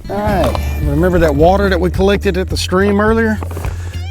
All right, remember that water that we collected at the stream earlier?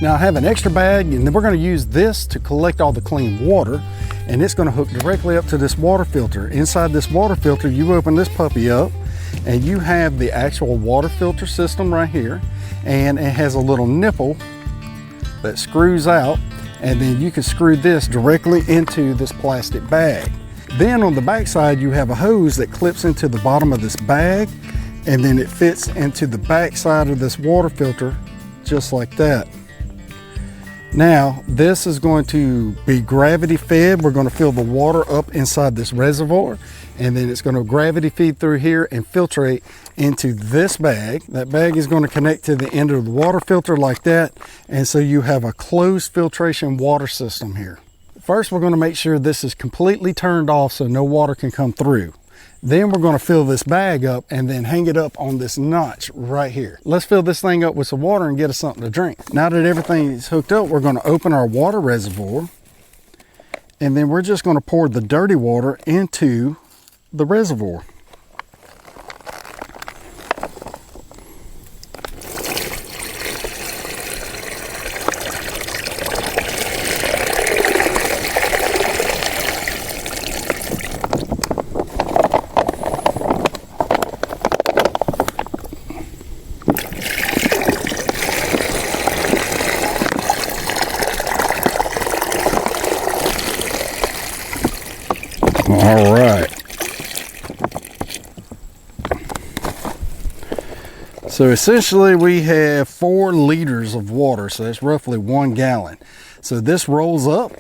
Now I have an extra bag, and then we're going to use this to collect all the clean water, and it's going to hook directly up to this water filter. Inside this water filter, you open this puppy up, and you have the actual water filter system right here, and it has a little nipple that screws out, and then you can screw this directly into this plastic bag. Then on the back side, you have a hose that clips into the bottom of this bag, and then it fits into the back side of this water filter just like that. Now this is going to be gravity fed. We're going to fill the water up inside this reservoir, and then it's going to gravity feed through here and filtrate into this bag. That bag is going to connect to the end of the water filter like that, and so you have a closed filtration water system here. First, we're going to make sure this is completely turned off so no water can come through. Then we're going to fill this bag up and then hang it up on this notch right here. Let's fill this thing up with some water and get us something to drink. Now that everything is hooked up, we're going to open our water reservoir, and then we're just going to pour the dirty water into the reservoir. All right. So essentially we have 4 liters of water, so that's roughly 1 gallon. So this rolls up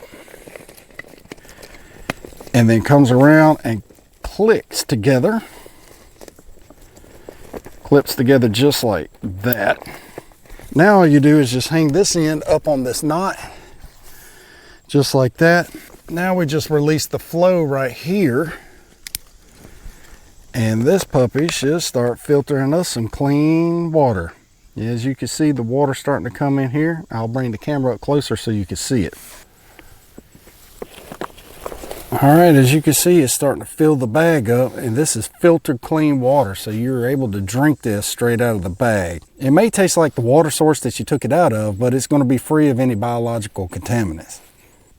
and then comes around and clicks together. Clips together just like that. Now all you do is just hang this end up on this knot, just like that. Now we just release the flow right here, and this puppy should start filtering us some clean water. As you can see, the water starting to come in here. I'll bring the camera up closer so you can see it. All right, as you can see, it's starting to fill the bag up, and this is filtered clean water, so you're able to drink this straight out of the bag. It may taste like the water source that you took it out of, but it's going to be free of any biological contaminants.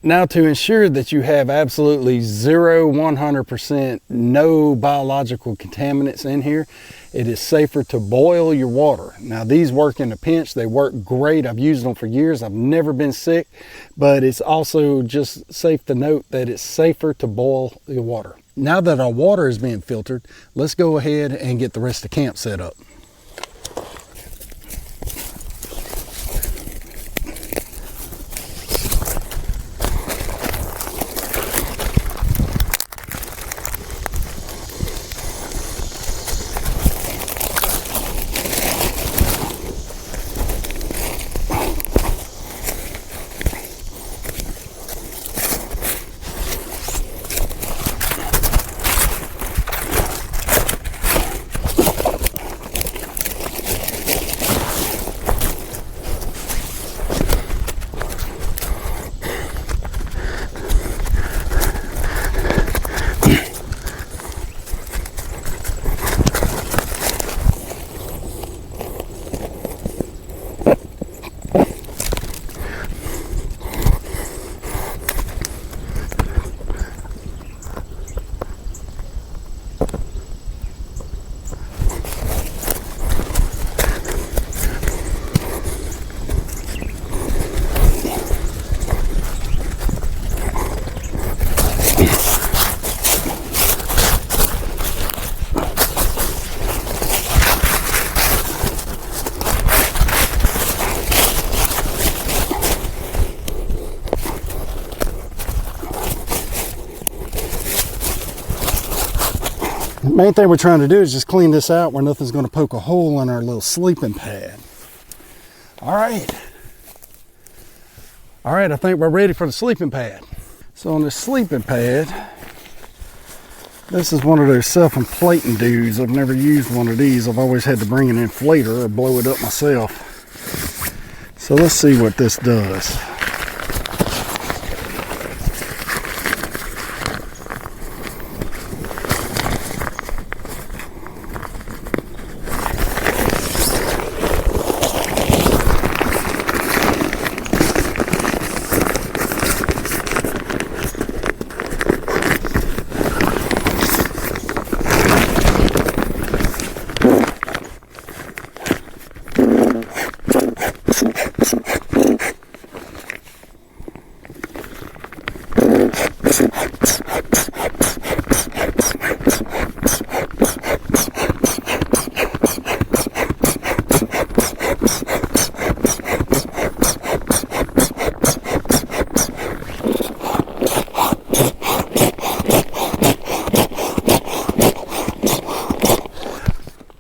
Now, to ensure that you have absolutely 100% no biological contaminants in here, it is safer to boil your water. Now, these work in a pinch. They work great. I've used them for years. I've never been sick, but it's also just safe to note that it's safer to boil your water. Now that our water is being filtered, let's go ahead and get the rest of camp set up. Main thing we're trying to do is just clean this out where nothing's going to poke a hole in our little sleeping pad. All right, I think we're ready for the sleeping pad. So on this sleeping pad, this is one of those self-inflating dudes. I've never used one of these. I've always had to bring an inflator or blow it up myself. So let's see what this does.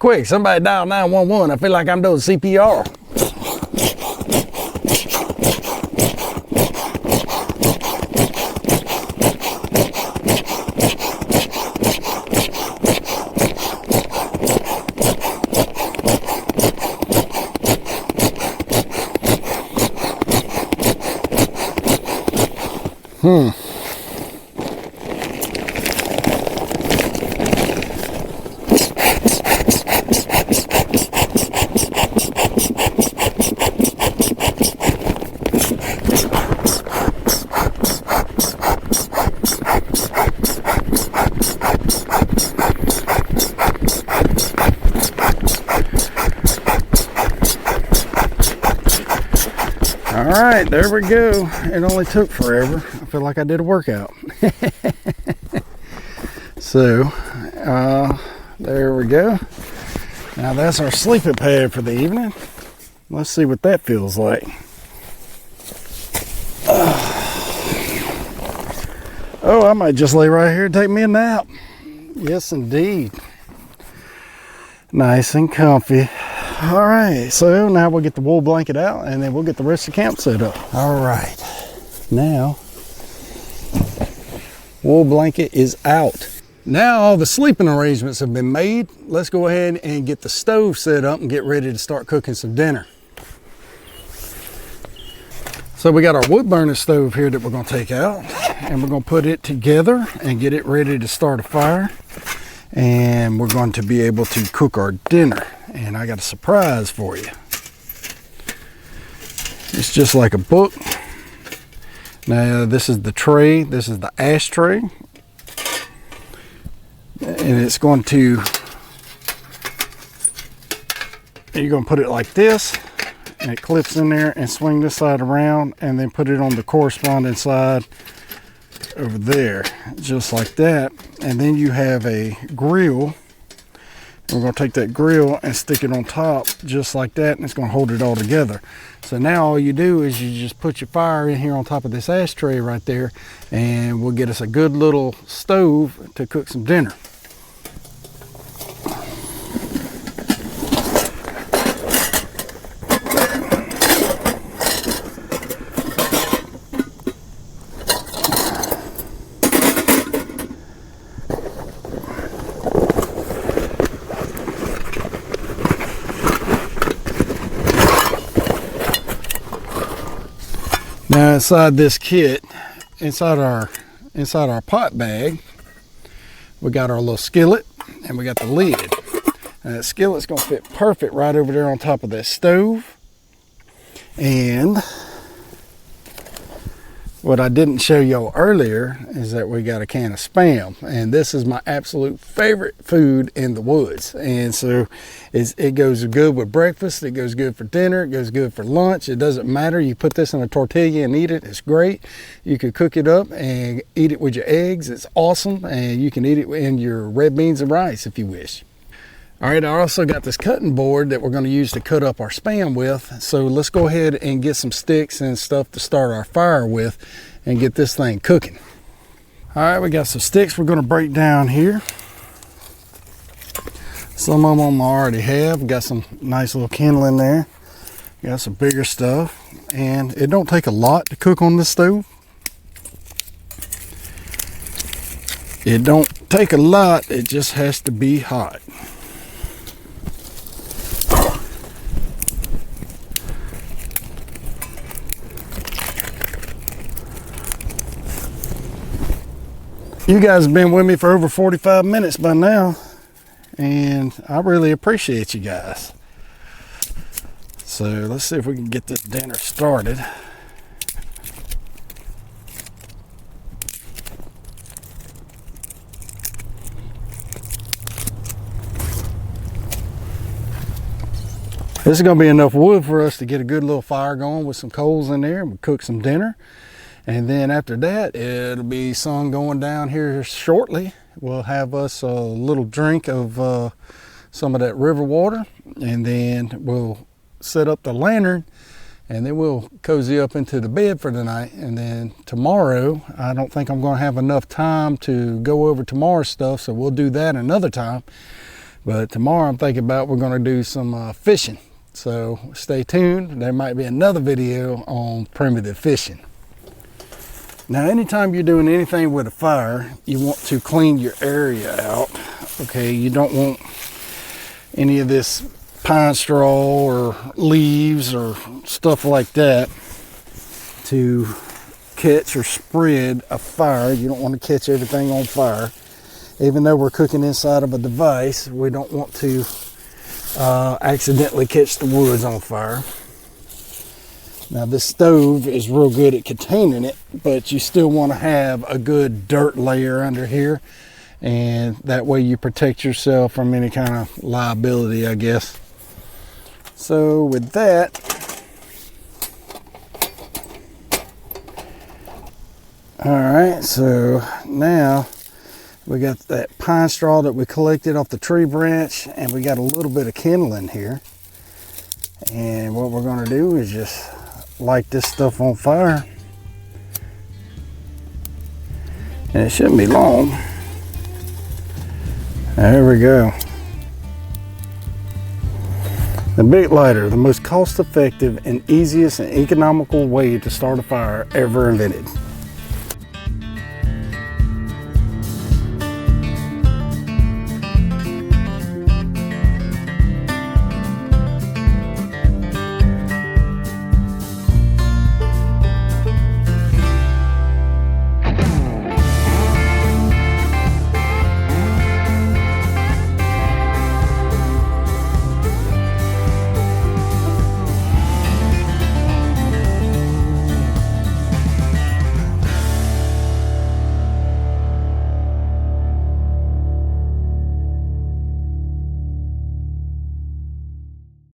quick, somebody dial 911. I feel like I'm doing CPR. All right, there we go. It only took forever. I feel like I did a workout. So, there we go. Now that's our sleeping pad for the evening. Let's see what that feels like. Oh, I might just lay right here and take me a nap. Yes, indeed. Nice and comfy. All right, so now we'll get the wool blanket out and then we'll get the rest of the camp set up. All right, now wool blanket is out. Now all the sleeping arrangements have been made. Let's go ahead and get the stove set up and get ready to start cooking some dinner. So we got our wood burner stove here that we're gonna take out and we're gonna put it together and get it ready to start a fire. And we're going to be able to cook our dinner. And I got a surprise for you. It's just like a book. Now this is the tray, this is the ashtray. And it's going to, you're going to put it like this. And it clips in there and swing this side around and then put it on the corresponding side over there, just like that. And then you have a grill. We're going to take that grill and stick it on top just like that, and it's going to hold it all together. So now all you do is you just put your fire in here on top of this ashtray right there, and we'll get us a good little stove to cook some dinner. Now inside this kit, inside our pot bag, we got our little skillet and we got the lid. And that skillet's gonna fit perfect right over there on top of that stove. And what I didn't show y'all earlier is that we got a can of Spam, and this is my absolute favorite food in the woods. And so it goes good with breakfast, it goes good for dinner, it goes good for lunch. It doesn't matter. You put this in a tortilla and eat it, it's great. You could cook it up and eat it with your eggs, it's awesome. And you can eat it in your red beans and rice if you wish. All right, I also got this cutting board that we're going to use to cut up our Spam with. So let's go ahead and get some sticks and stuff to start our fire with and get this thing cooking. All right, we got some sticks we're going to break down here. Some of them I already have. Got some nice little kindling there. Got some bigger stuff. And it don't take a lot to cook on this stove. It don't take a lot, it just has to be hot. You guys have been with me for over 45 minutes by now, and I really appreciate you guys. So let's see if we can get this dinner started. This is going to be enough wood for us to get a good little fire going with some coals in there. We'll cook some dinner. And then after that, it'll be sun going down here shortly. We'll have us a little drink of some of that river water. And then we'll set up the lantern. And then we'll cozy up into the bed for the night. And then tomorrow, I don't think I'm going to have enough time to go over tomorrow's stuff. So we'll do that another time. But tomorrow I'm thinking about we're going to do some fishing. So stay tuned. There might be another video on primitive fishing. Now, anytime you're doing anything with a fire, you want to clean your area out. Okay, you don't want any of this pine straw or leaves or stuff like that to catch or spread a fire. You don't want to catch everything on fire. Even though we're cooking inside of a device, we don't want to accidentally catch the woods on fire. Now, this stove is real good at containing it, but you still want to have a good dirt layer under here, and that way you protect yourself from any kind of liability, I guess. So with that, all right, so now we got that pine straw that we collected off the tree branch, and we got a little bit of kindling here. And what we're going to do is just light this stuff on fire. And it shouldn't be long. There we go. The big lighter, the most cost-effective and easiest and economical way to start a fire ever invented.